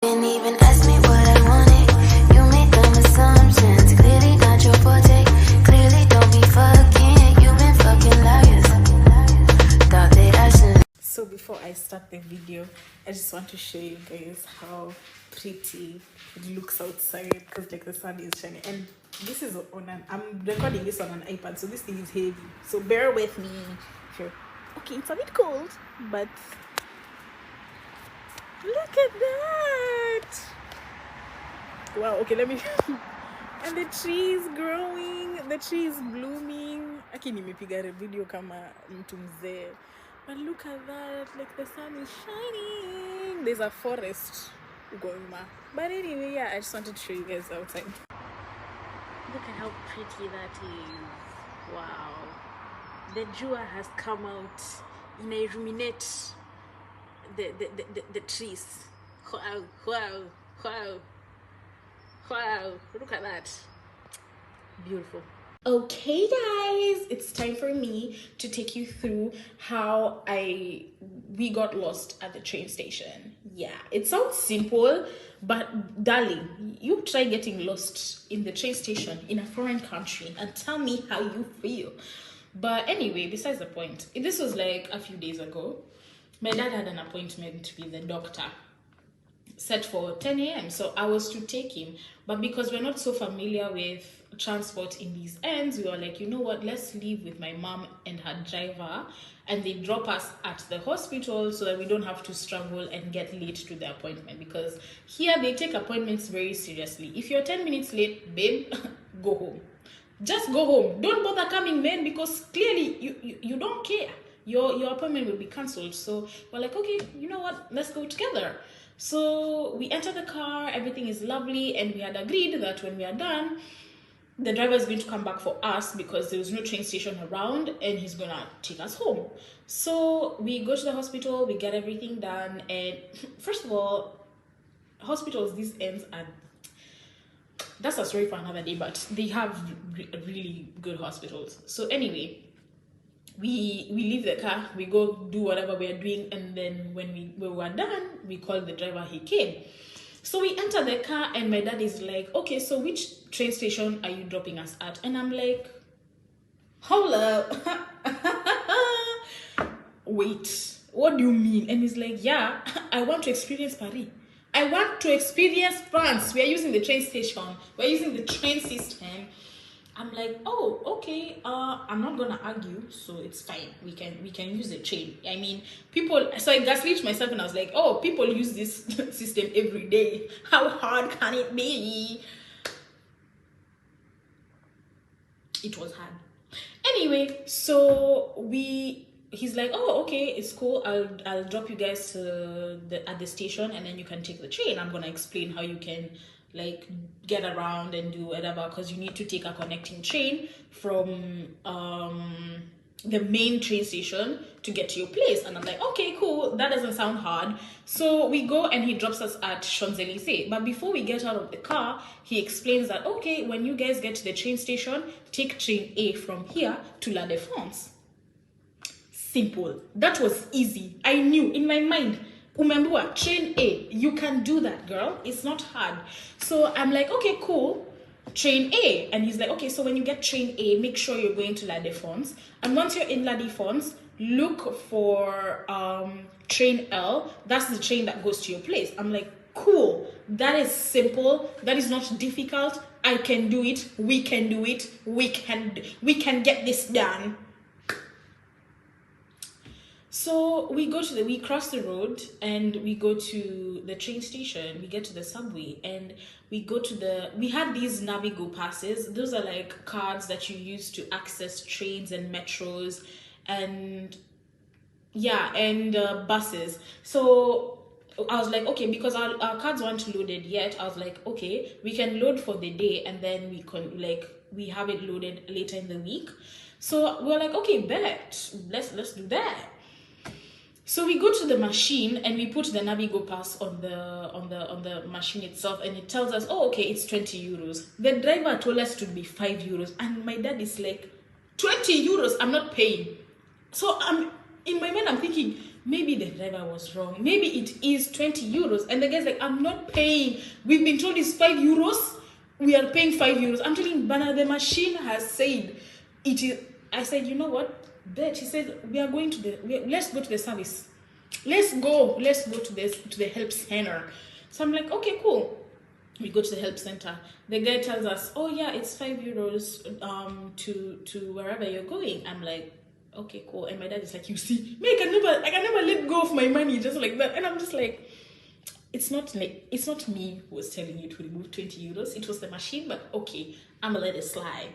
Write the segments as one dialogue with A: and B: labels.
A: Didn't even ask me what I wanted. You made dumb assumptions. Clearly not your forte. Clearly don't be fucking. You've been fucking liars. Thought that I should.
B: So before I start the video, I just want to show you guys how pretty it looks outside, because like the sun is shining. And this is on I'm recording this on an iPad, so this thing is heavy. So bear with me. Sure. Okay, it's a bit cold, but look at that. Wow, okay, let me and the tree is growing, the tree is blooming. Okay, nimepiga video kama mtu mzee. But look at that, like the sun is shining. There's a forest going by. But anyway, yeah, I just wanted to show you guys outside. Look at how pretty that is. Wow. The jua has come out and illuminate the trees. Wow, wow, wow. Wow, look at that. Beautiful. Okay guys, it's time for me to take you through how we got lost at the train station. Yeah, it sounds simple, but darling, you try getting lost in the train station in a foreign country and tell me how you feel. But anyway, besides the point, this was like a few days ago. My dad had an appointment with the doctor set for 10 a.m. So I was to take him, but because we're not so familiar with transport in these ends, we were like, you know what, let's leave with my mom and her driver, and they drop us at the hospital so that we don't have to struggle and get late to the appointment, because here they take appointments very seriously. If you're 10 minutes late, babe, go home. Just go home. Don't bother coming, man, because clearly you don't care. Your appointment will be cancelled. So we're like, okay, you know what, let's go together. So we enter the car, everything is lovely, and we had agreed that when we are done, the driver is going to come back for us because there was no train station around, and he's gonna take us home. So we go to the hospital, we get everything done, and first of all, hospitals these ends are, that's a story for another day, but they have really good hospitals. So anyway, we leave the car, we go do whatever we are doing, and then when we were done, we called the driver, he came. So we enter the car, and my dad is like, okay, so which train station are you dropping us at? And I'm like, hold up. Wait, what do you mean? And he's like, yeah, I want to experience Paris. I want to experience France. We are using the train station. We're using the train system. I'm like, oh, okay. I'm not gonna argue, so it's fine. We can use the train. I mean, people. So I gaslit myself, and I was like, oh, people use this system every day. How hard can it be? It was hard. Anyway, so he's like, oh, okay, it's cool. I'll drop you guys at the station, and then you can take the train. I'm gonna explain how you can like get around and do whatever, because you need to take a connecting train from the main train station to get to your place. And I'm like, okay, cool, that doesn't sound hard. So we go, and he drops us at Champs-Elysees. But before we get out of the car, he explains that, okay, when you guys get to the train station, take train A from here to La Défense. Simple. That was easy. I knew in my mind, umembiwa train A, you can do that, girl. It's not hard. So I'm like, okay, cool, train A. And he's like, okay, so when you get train A, make sure you're going to La Défense. And once you're in La Défense, look for train L. That's the train that goes to your place. I'm like, cool, that is simple, that is not difficult. I can do it. We can do it. We can get this done. So we cross the road, and we go to the train station. We get to the subway, and we had these Navigo passes. Those are like cards that you use to access trains and metros and buses. So I was like, okay, because our cards weren't loaded yet, I was like, okay, we can load for the day, and then we have it loaded later in the week. So we're like, okay, bet, let's do that. So we go to the machine, and we put the Navigo pass on the machine itself, and it tells us, oh, okay, it's 20 euros. The driver told us to be 5 euros, and my dad is like, 20 euros, I'm not paying. So in my mind, I'm thinking, maybe the driver was wrong. Maybe it is 20 euros. And the guy's like, I'm not paying. We've been told it's 5 euros. We are paying 5 euros. I'm telling you, Bana, the machine has said it is. I said, you know what? Bet. He said, we are going to let's go to the service. Let's go to the help center. So I'm like, okay, cool. We go to the help center. The guy tells us, oh yeah, it's 5 euros to wherever you're going. I'm like, okay, cool. And my dad is like, you see, me, I can never let go of my money just like that. And I'm just like, it's not me who was telling you to remove 20 euros. It was the machine, but okay, I'm gonna let it slide.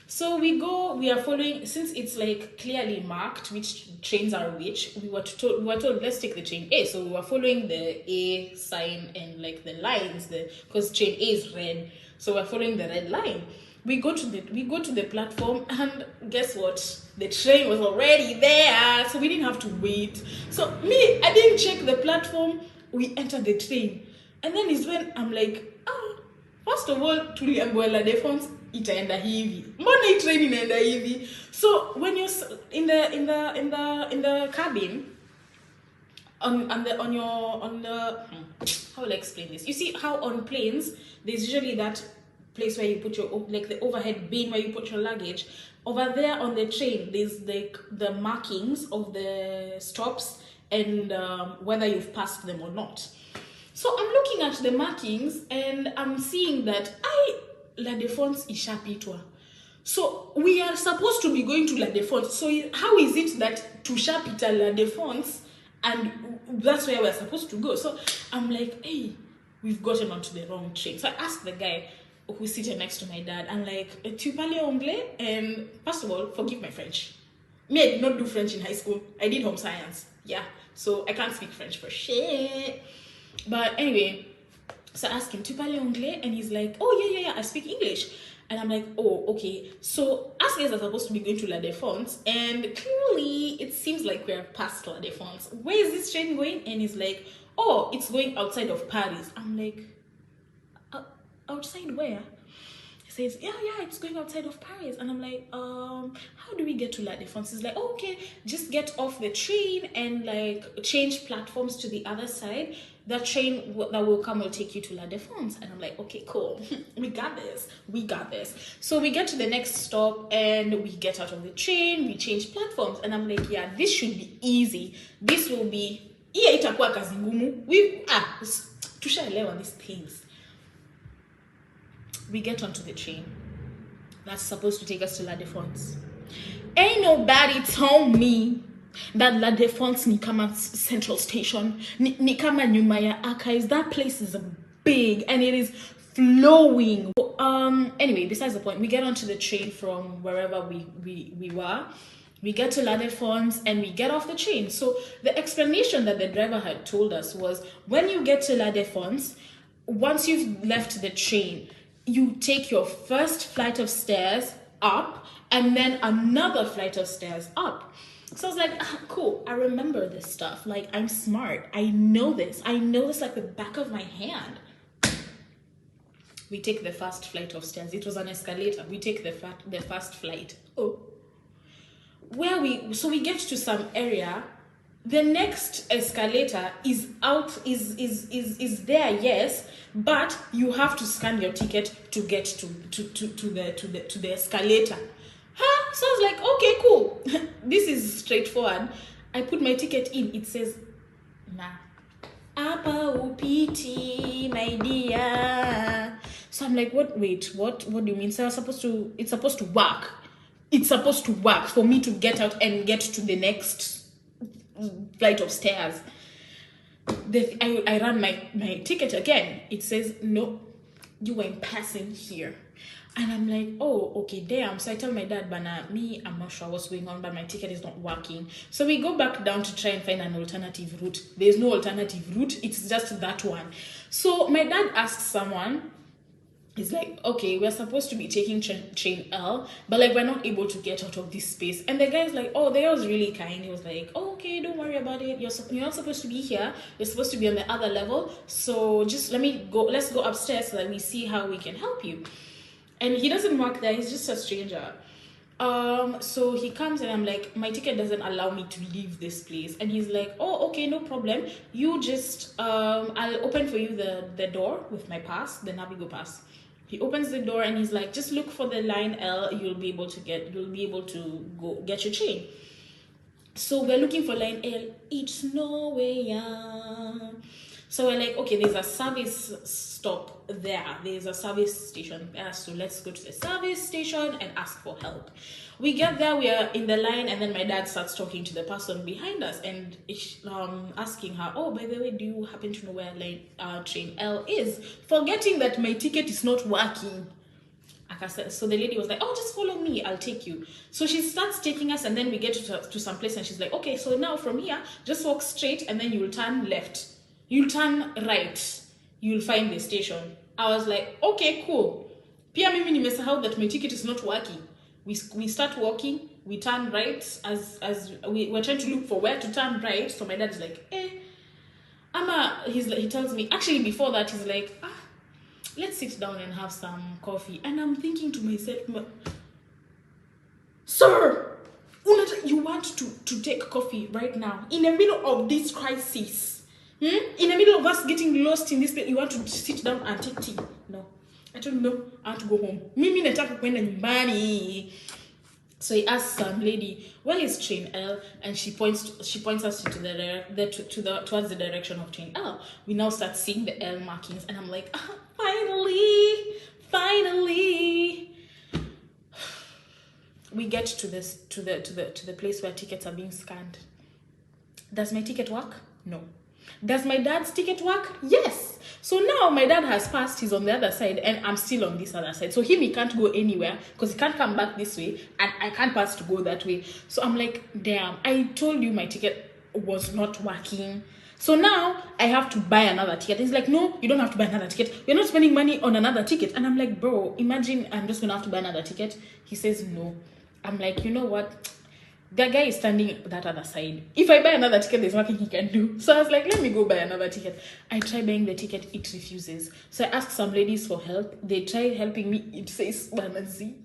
B: So we are following, since it's like clearly marked which trains are which, we were told let's take the train A. So we were following the A sign and like the lines, because train A is red. So we're following the red line. We go to the platform, and guess what? The train was already there, so we didn't have to wait. So I didn't check the platform. We entered the train, and then is when I'm like, first of all, tuliambiwa La Défense itaenda hivi. Mbona hii train inaenda hivi? So when you're in the cabin, on the how will I explain this? You see how on planes there's usually that place where you put your, like the overhead bin where you put your luggage. Over there on the train, there's like the markings of the stops and whether you've passed them or not. So I'm looking at the markings and I'm seeing that La Défense ishapitwa. So we are supposed to be going to La Défense. So how is it that tushapita La Défense and that's where we're supposed to go? So I'm like, hey, we've gotten onto the wrong train. So I asked the guy who's sitting next to my dad, I'm like, tu parles anglais? And first of all, forgive my French. Me, I did not do French in high school. I did home science. Yeah. So I can't speak French for shit. But anyway, so I asked him, tu parles anglais? And he's like, oh, yeah, I speak English. And I'm like, oh, okay. So us guys are supposed to be going to La Défense, and clearly it seems like we're past La Défense. Where is this train going? And he's like, oh, it's going outside of Paris. I'm like, outside where? He says, yeah, it's going outside of Paris. And I'm like, how do we get to La Défense? He's like, oh, okay, just get off the train and like change platforms to the other side. That train that will come will take you to La Défense. And I'm like, okay, cool. we got this. So we get to the next stop and we get out of the train, we change platforms. And I'm like, yeah, this should be easy. This will be, itakuwa kazi ngumu. Tushaelewa these things. We get onto the train that's supposed to take us to La Défense. Ain't nobody told me that La Défense ni kama Central Station, ni kama nyuma ya Archives. That place is big and it is flowing. Anyway, besides the point, we get onto the train from wherever we were. We get to La Défense and we get off the train. So the explanation that the driver had told us was, when you get to La Défense, once you've left the train, you take your first flight of stairs up and then another flight of stairs up. So I was like, cool, I remember this stuff. Like, I'm smart. I know this like the back of my hand. We take the first flight of stairs. It was an escalator. We take the first flight. So we get to some area. The next escalator is out, is there, yes, but you have to scan your ticket to get to the escalator. So I was like, okay, cool. This is straightforward. I put my ticket in. It says, nah. Apa upiti, my dear. So I'm like, what do you mean? So it's supposed to work. It's supposed to work for me to get out and get to the next flight of stairs. I ran my ticket again. It says, no, you weren't passing here. And I'm like, oh, okay, damn. So I tell my dad, I'm not sure what's going on, but my ticket is not working. So we go back down to try and find an alternative route. There's no alternative route. It's just that one. So my dad asks someone, he's like, okay, we're supposed to be taking train L, but like we're not able to get out of this space. And the guy's like, oh, the guy was really kind. He was like, oh, okay, don't worry about it. You're not supposed to be here. You're supposed to be on the other level. So just let's go upstairs so that we see how we can help you. And he doesn't work there. He's just a stranger. So he comes and I'm like, my ticket doesn't allow me to leave this place. And he's like, oh, okay, no problem. You just, I'll open for you the door with my pass, the Navigo pass. He opens the door and he's like, just look for the line L. You'll be able to go get your train. So we're looking for line L. It's nowhere. So we're like, okay, there's a service stop there. There's a service station there. So let's go to the service station and ask for help. We get there, we are in the line, and then my dad starts talking to the person behind us and asking her, oh, by the way, do you happen to know where train L is? Forgetting that my ticket is not working. So the lady was like, oh, just follow me, I'll take you. So she starts taking us, and then we get to some place, and she's like, okay, so now from here, just walk straight, and then you'll turn left. You'll turn right. You'll find the station. I was like, okay, cool. Pia mimi nimesahau that my ticket is not working. We start walking, we turn right, as we're trying to look for where to turn right. So my dad's like, he tells me, actually before that, he's like, let's sit down and have some coffee. And I'm thinking to myself, sir, you want to take coffee right now in the middle of this crisis? In the middle of us getting lost in this place, you want to sit down and take tea? No. I told him, no, I want to go home. Mimi nataka kwenda nyumbani. So he asks some lady, where is train L? And she points us towards the direction of train L. We now start seeing the L markings, and I'm like, finally. We get to the place where tickets are being scanned. Does my ticket work? No. Does my dad's ticket work? Yes. So now my dad has passed, he's on the other side, and I'm still on this other side. So he can't go anywhere because he can't come back this way, and I can't pass to go that way. So I'm like, damn, I told you my ticket was not working. So now I have to buy another ticket. He's like, no, you don't have to buy another ticket. You're not spending money on another ticket. And I'm like, bro, imagine I'm just gonna have to buy another ticket. He says no. I'm like, you know what? The guy is standing that other side. If I buy another ticket, there's nothing he can do. So I was like, let me go buy another ticket. I try buying the ticket, it refuses. So I ask some ladies for help. They try helping me. It says Banazi.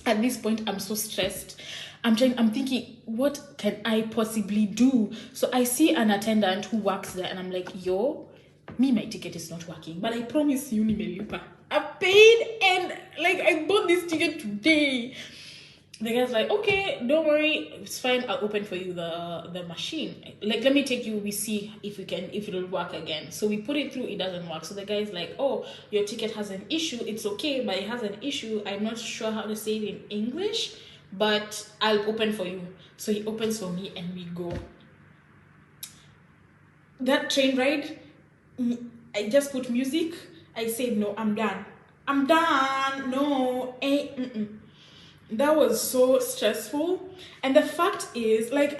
B: At this point, I'm so stressed. I'm thinking, what can I possibly do? So I see an attendant who works there, and I'm like, yo, my ticket is not working. But I promise you, nimelipa. I paid, and like I bought this ticket today. The guy's like, okay, don't worry, it's fine, I'll open for you the machine. Like, let me take you, we see if it'll work again. So we put it through, it doesn't work. So the guy's like, oh, your ticket has an issue. It's okay, but it has an issue. I'm not sure how to say it in English, but I'll open for you. So he opens for me and we go. That train ride, I just put music. I said, no, I'm done. No, that was so stressful. And the fact is, like,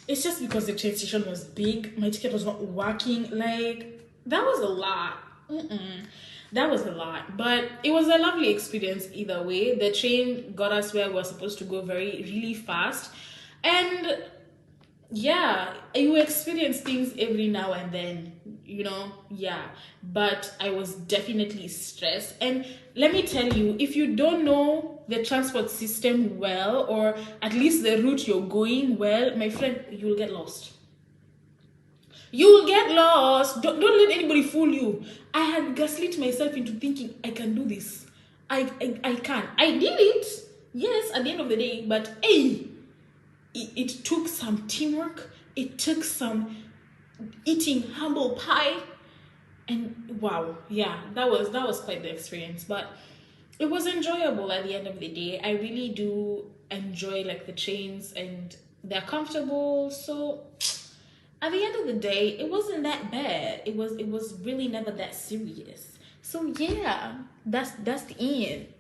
B: it's just because the train station was big, my ticket was not working. Like, that was a lot. That was a lot, but it was a lovely experience either way. The train got us where we were supposed to go really fast. And yeah, you experience things every now and then, but I was definitely stressed. And let me tell you, if you don't know the transport system well, or at least the route you're going well, my friend, you'll get lost. Don't let anybody fool you. I had gaslit myself into thinking I can do this. I can. I did it, yes, at the end of the day, but hey, it took some teamwork. It took some eating humble pie, and wow, yeah, that was quite the experience. But it was enjoyable at the end of the day. I really do enjoy like the trains, and they're comfortable. So at the end of the day, it wasn't that bad. It was really never that serious. So yeah, that's the end.